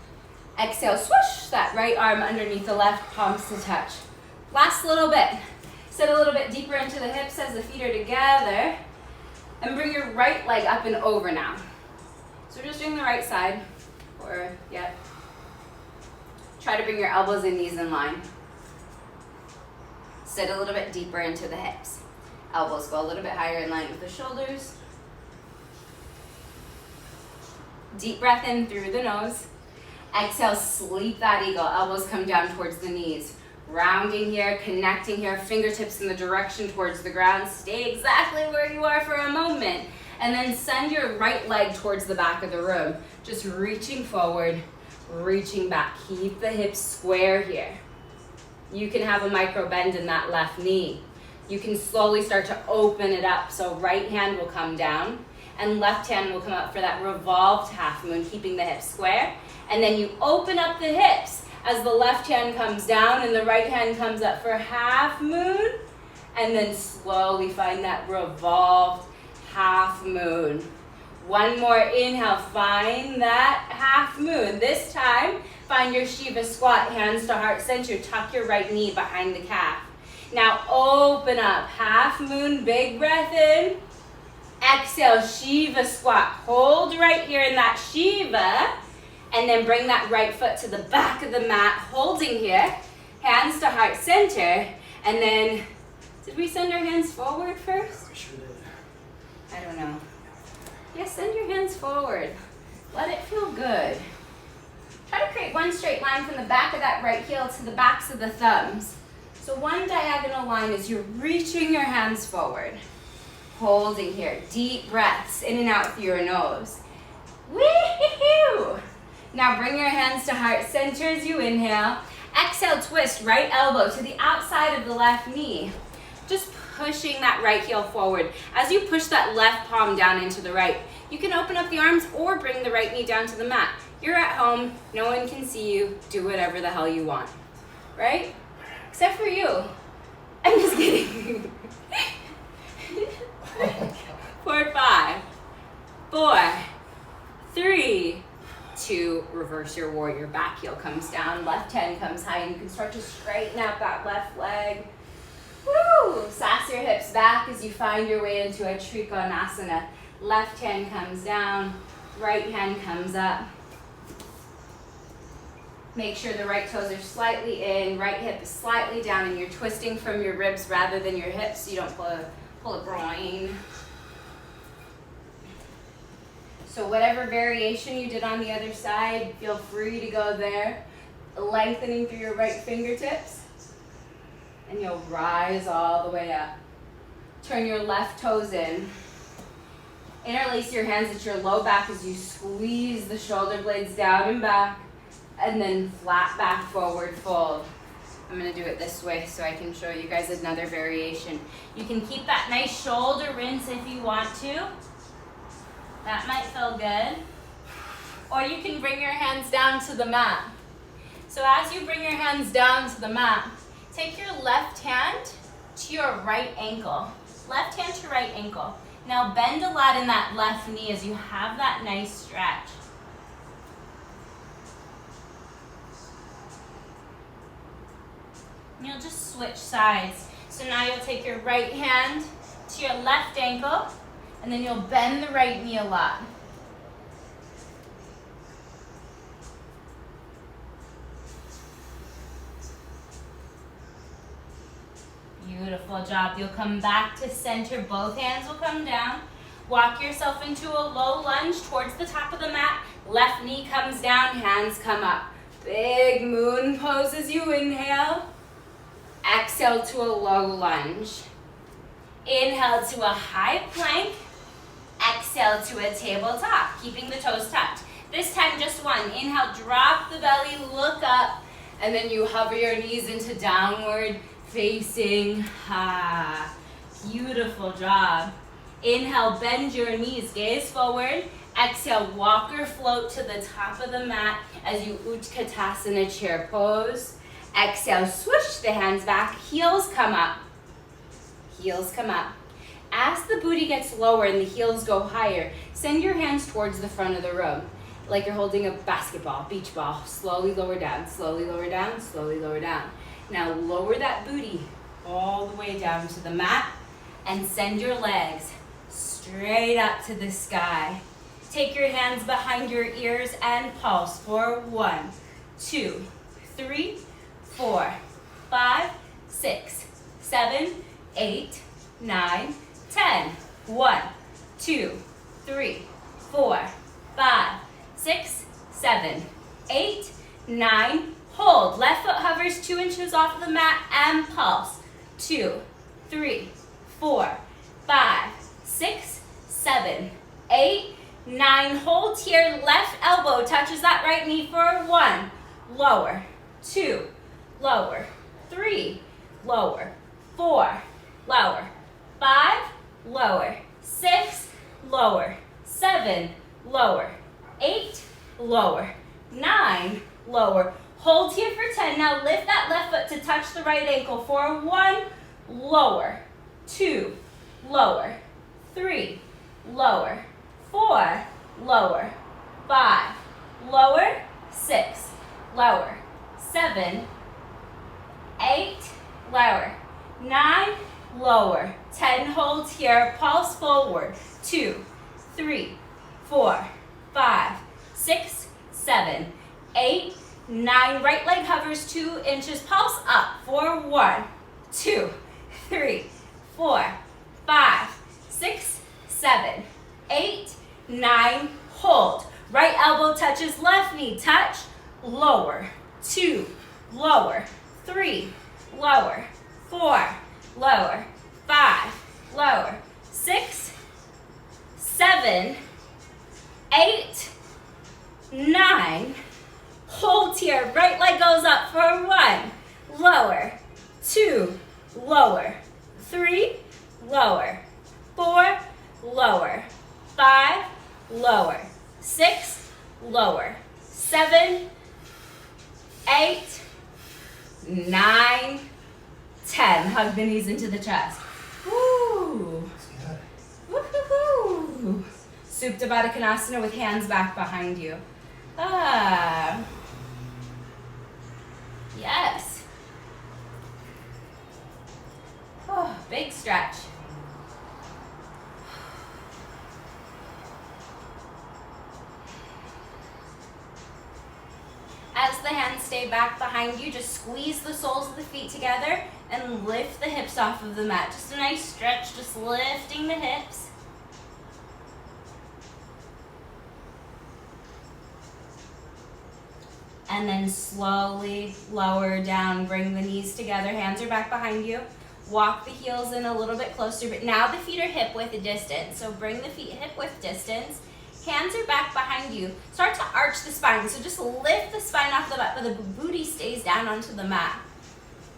Exhale, swoosh that right arm underneath the left, palms to touch. Last little bit. Sit a little bit deeper into the hips as the feet are together. And bring your right leg up and over now. So we're just doing the right side, Try to bring your elbows and knees in line. Sit a little bit deeper into the hips. Elbows go a little bit higher in line with the shoulders. Deep breath in through the nose. Exhale, sleep that eagle. Elbows come down towards the knees. Rounding here, connecting here, fingertips in the direction towards the ground. Stay exactly where you are for a moment. And then send your right leg towards the back of the room. Just reaching forward, reaching back. Keep the hips square here. You can have a micro bend in that left knee. You can slowly start to open it up. So right hand will come down and left hand will come up for that revolved half moon, keeping the hips square. And then you open up the hips as the left hand comes down and the right hand comes up for half moon. And then slowly find that revolved half moon. One more inhale, find that half moon. This time, find your Shiva squat, hands to heart center. Tuck your right knee behind the calf. Now open up, half moon, big breath in. Exhale, Shiva squat. Hold right here in that Shiva. And then bring that right foot to the back of the mat, holding here. Hands to heart center. And then Did we send our hands forward first? We sure did. I don't know. Yes, send your hands forward. Let it feel good. Try to create one straight line from the back of that right heel to the backs of the thumbs. So one diagonal line as you're reaching your hands forward. Holding here. Deep breaths in and out through your nose. Woo-hoo-hoo! Now bring your hands to heart center as you inhale. Exhale, twist right elbow to the outside of the left knee. Just pushing that right heel forward. As you push that left palm down into the right, you can open up the arms or bring the right knee down to the mat. You're at home, no one can see you, do whatever the hell you want, right? Except for you. I'm just kidding. 4, 5, 4, 3, 2, reverse your warrior. Back heel comes down, left hand comes high, and you can start to straighten out that left leg. Woo! Sass your hips back as you find your way into a Trikonasana. Left hand comes down, right hand comes up. Make sure the right toes are slightly in, right hip is slightly down, and you're twisting from your ribs rather than your hips so you don't pull a groin. So whatever variation you did on the other side, feel free to go there. Lengthening through your right fingertips. And you'll rise all the way up. Turn your left toes in. Interlace your hands at your low back as you squeeze the shoulder blades down and back. And then flat back forward fold. I'm going to do it this way so I can show you guys another variation. You can keep that nice shoulder rinse if you want to. That might feel good. Or you can bring your hands down to the mat. So as you bring your hands down to the mat, take your left hand to your right ankle. Left hand to right ankle. Now bend a lot in that left knee as you have that nice stretch. And you'll just switch sides. So now you'll take your right hand to your left ankle, and then you'll bend the right knee a lot. Beautiful job. You'll come back to center. Both hands will come down. Walk yourself into a low lunge towards the top of the mat. Left knee comes down, hands come up. Big moon pose as you inhale. Exhale to a low lunge. Inhale to a high plank. Exhale to a tabletop, keeping the toes tucked. This time just one. Inhale, drop the belly, look up, and then you hover your knees into downward facing. Beautiful job. Inhale, bend your knees, gaze forward. Exhale, walk or float to the top of the mat as you Utkatasana chair pose. Exhale, switch the hands back, heels come up. Heels come up. As the booty gets lower and the heels go higher, send your hands towards the front of the room, like you're holding a basketball, beach ball. Slowly lower down, slowly lower down, slowly lower down. Now lower that booty all the way down to the mat and send your legs straight up to the sky. Take your hands behind your ears and pulse for 1, 2, 3, 4, 5, 6, 7, 8, 9, 10. 1, 2, 3, 4, 5, 6, 7, 8, 9. Hold. Left foot hovers 2 inches off the mat and pulse. 2, 3, 4, 5, 6, 7, 8, 9. Hold here. Left elbow touches that right knee for 1. Lower. 2. Lower. 3. Lower. 4. Lower. 5. Lower. 6. Lower. 7. Lower. 8. Lower. 9. Lower. Hold here for 10. Now lift that left foot to touch the right ankle for 1. Lower. 2. Lower. 3. Lower. 4. Lower. 5. Lower. 6. Lower. 7. 8. Lower. 9. Lower. 10. Hold here. Pulse forward. 2, 3, 4, 5, 6, 7, 8, 9. Right leg hovers 2 inches. Pulse up for 1, 2, 3, 4, 5, 6, 7, 8, 9, hold. Right elbow touches left knee, touch, lower, 2, lower, 3, lower, 4, lower, 5, lower, 6, 7, 8, 9, hold here, right leg goes up for 1, lower, 2, lower, 3, lower, 4, lower, 5, lower, 6, lower, 7, 8, 9, 10. Hug the knees into the chest. Woo! Woo-hoo-hoo! Supta Baddha Konasana with hands back behind you. Ah. Yes. Oh, big stretch. As the hands stay back behind you, just squeeze the soles of the feet together and lift the hips off of the mat. Just a nice stretch, just lifting the hips. And then slowly lower down, bring the knees together, hands are back behind you. Walk the heels in a little bit closer, but now the feet are hip width distance. So bring the feet hip width distance. Hands are back behind you. Start to arch the spine. So just lift the spine off the butt, but the booty stays down onto the mat.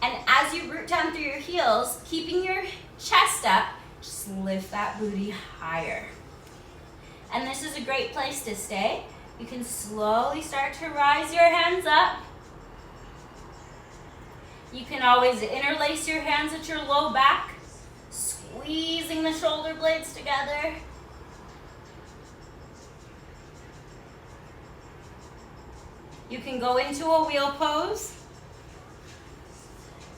And as you root down through your heels, keeping your chest up, just lift that booty higher. And this is a great place to stay. You can slowly start to rise your hands up. You can always interlace your hands at your low back, squeezing the shoulder blades together. You can go into a wheel pose.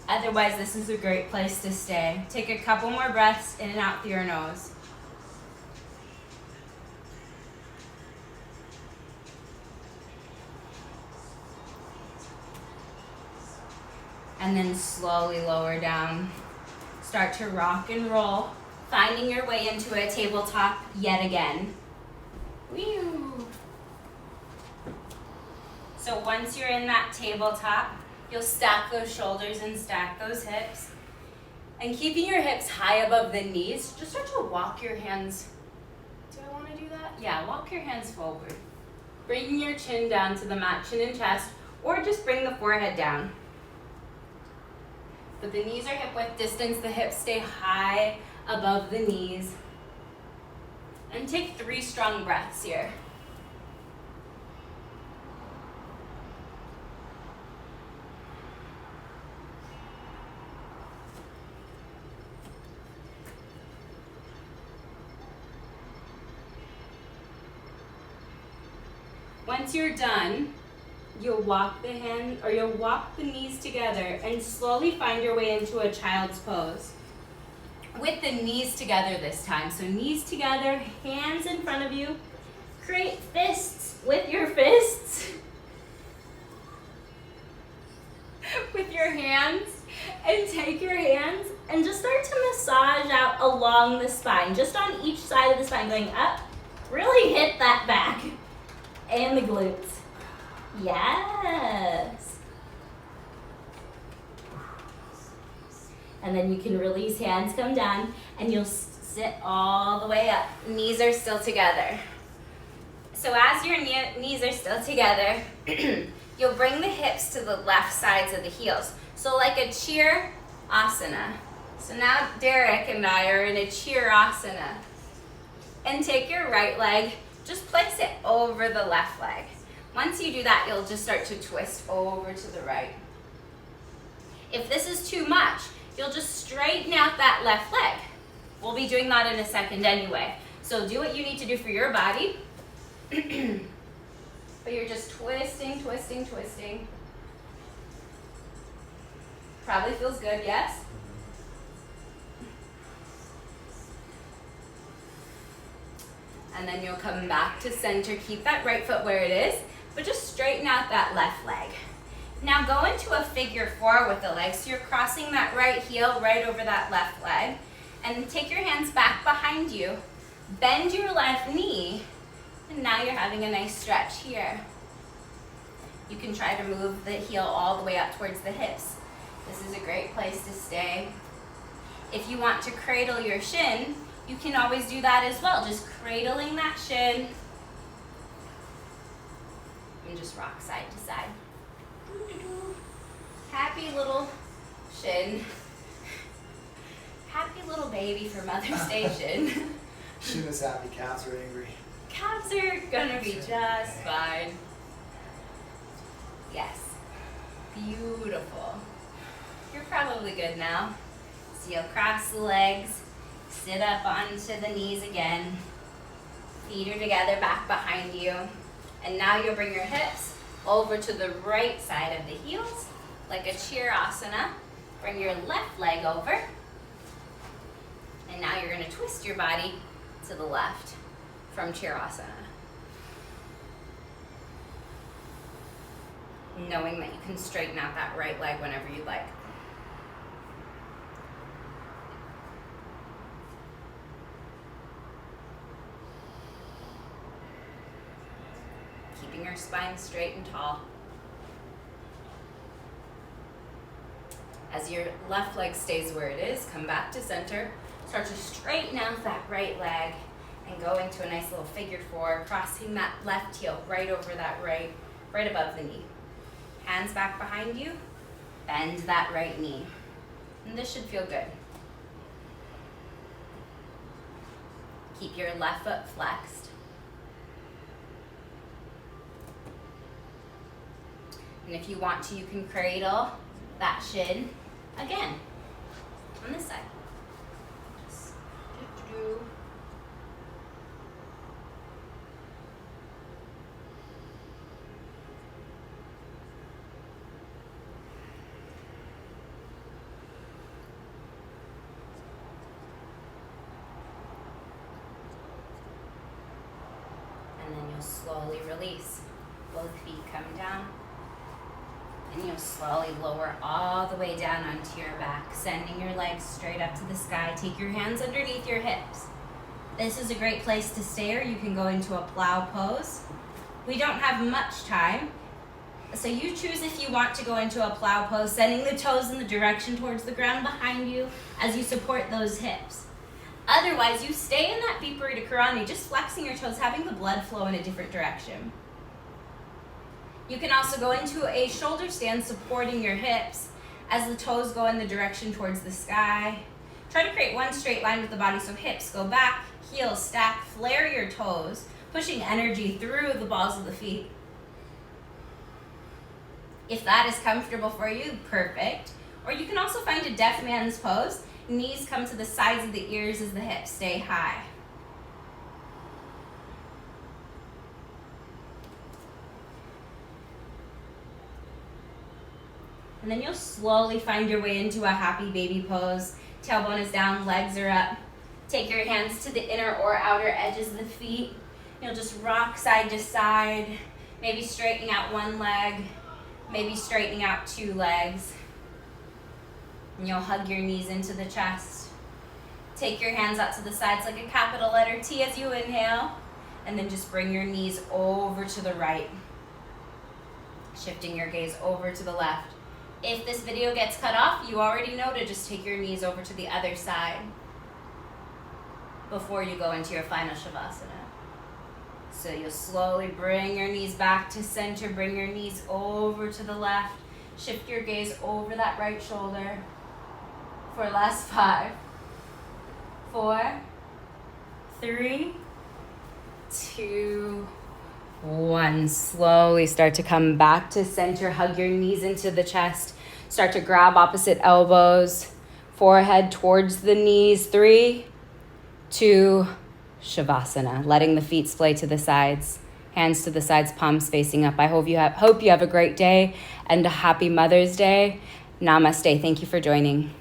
Otherwise, this is a great place to stay. Take a couple more breaths in and out through your nose. And then slowly lower down. Start to rock and roll, finding your way into a tabletop yet again. Whew. So once you're in that tabletop, you'll stack those shoulders and stack those hips. And keeping your hips high above the knees, just start to walk your hands. Do I want to do that? Yeah, walk your hands forward. Bring your chin down to the mat, chin and chest, or just bring the forehead down. But the knees are hip width distance, the hips stay high above the knees. And take 3 strong breaths here. Once you're done, you'll walk the knees together and slowly find your way into a child's pose. With the knees together this time. So knees together, hands in front of you. Create fists with your fists. With your hands. And take your hands and just start to massage out along the spine. Just on each side of the spine, going up. Really hit that back. And the glutes. Yes. And then you can release, hands come down, and you'll sit all the way up. Knees are still together. So as your knees are still together, you'll bring the hips to the left sides of the heels. So like a cheer asana. So now Derek and I are in a cheer asana. And take your right leg, just place it over the left leg. Once you do that, you'll just start to twist over to the right. If this is too much, you'll just straighten out that left leg. We'll be doing that in a second anyway. So do what you need to do for your body. But you're just twisting, twisting, twisting. Probably feels good, yes? And then you'll come back to center. Keep that right foot where it is, but just straighten out that left leg. Now go into a figure 4 with the legs. So you're crossing that right heel right over that left leg. And take your hands back behind you. Bend your left knee. And now you're having a nice stretch here. You can try to move the heel all the way up towards the hips. This is a great place to stay. If you want to cradle your shin, you can always do that as well. Just cradling that shin. And just rock side to side. Happy little shin. Happy little baby for Mother's Day shin. Shin is happy, calves are angry. Calves are gonna be just fine. Yes. Beautiful. You're probably good now. So you'll cross the legs, sit up onto the knees again. Feet are together back behind you. And now you'll bring your hips over to the right side of the heels, like a Tadasana. Bring your left leg over. And now you're gonna twist your body to the left from Tadasana. Knowing that you can straighten out that right leg whenever you'd like. Keeping your spine straight and tall. As your left leg stays where it is, come back to center. Start to straighten out that right leg and go into a nice little figure four, crossing that left heel right over that right above the knee. Hands back behind you, bend that right knee. And this should feel good. Keep your left foot flexed. And if you want to, you can cradle that shin again on this side. Just do. And then you'll slowly release. Both feet come down. And you'll slowly lower all the way down onto your back, sending your legs straight up to the sky. Take your hands underneath your hips. This is a great place to stay, or you can go into a plow pose. We don't have much time, so you choose if you want to go into a plow pose, sending the toes in the direction towards the ground behind you as you support those hips. Otherwise, you stay in that Viparita Karani, just flexing your toes, having the blood flow in a different direction. You can also go into a shoulder stand supporting your hips as the toes go in the direction towards the sky. Try to create one straight line with the body, so hips go back, heels stack, flare your toes, pushing energy through the balls of the feet. If that is comfortable for you, perfect. Or you can also find a deaf man's pose. Knees come to the sides of the ears as the hips stay high. And then you'll slowly find your way into a happy baby pose. Tailbone is down, legs are up. Take your hands to the inner or outer edges of the feet. You'll just rock side to side, maybe straightening out one leg, maybe straightening out two legs. And you'll hug your knees into the chest. Take your hands out to the sides like a capital letter T as you inhale, and then just bring your knees over to the right. Shifting your gaze over to the left. If this video gets cut off, you already know to just take your knees over to the other side before you go into your final Shavasana. So you'll slowly bring your knees back to center, bring your knees over to the left, shift your gaze over that right shoulder for last 5, 4, 3, 2, 1. Slowly start to come back to center. Hug your knees into the chest. Start to grab opposite elbows. Forehead towards the knees. 3, 2, Shavasana. Letting the feet splay to the sides. Hands to the sides, palms facing up. I hope you have a great day and a happy Mother's Day. Namaste. Thank you for joining.